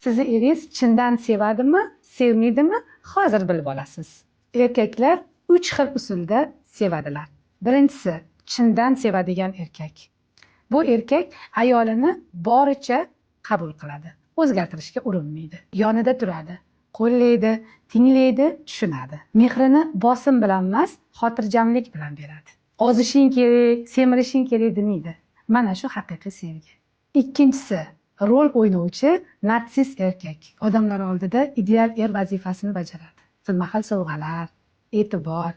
Sizni eringiz chindan sevadimi, sevmaydimi? Hozir bilib olasiz. Erkaklar 3 xil usulda sevadilar. Birinchisi, chindan sevadigan erkak. Bu erkak ayolini boricha qabul qiladi. O'zgartirishga urinmaydi. Yonida turadi, qo'llaydi, tinglaydi, tushunadi. Mehrini bosim bilan emas, xotirjamlik bilan beradi. Ozishing kerak, semirishing kerak demaydi. Mana shu haqiqiy sevgi. Ikkinchisi, rol o'ynovchi narsist erkak. Odamlar oldida ideal er vazifasini bajaradi. Xilma-xil sovg'alar, e'tibor,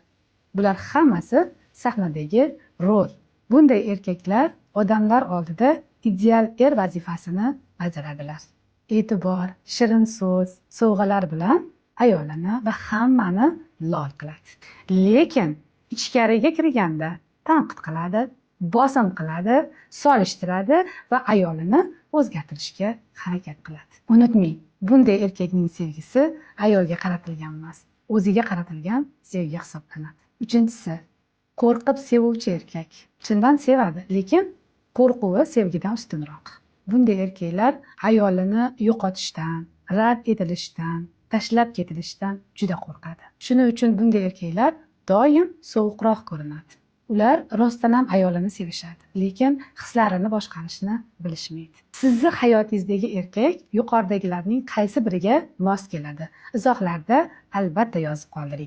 bular hammasi sahnadagi rol. Bunday erkaklar odamlar oldida ideal er vazifasini bajaradilar. E'tibor, shirin so'z, sovg'alar bilan ayolini va hammani lol qiladi. Lekin ichkariga kirganda tanqid qiladi, bosim qiladi, solishtiradi va ayolini o'zgartirishga harakat qiladi. Unutmang, bunday erkakning sevgisi ayolga qaratilgan emas, o'ziga qaratilgan sevgi hisoblanadi. Uchinchisi, qo'rqib sevuvchi erkak. Chindan sevadi, lekin qo'rquvi sevgidan ustunroq. Bunday erkaklar ayolini yo'qotishdan, rad etilishdan, tashlab ketilishdan juda qo'rqadi. Shuning uchun bunday erkaklar doim sovuqroq ko'rinadi. Ular rostdan ham ayolini sevishadi, lekin hislarini boshqarishni bilishmaydi. Sizni hayotingizdagi erkak yuqoridagilarning qaysi biriga mos keladi? Izohlarda albatta yozib qoldiring.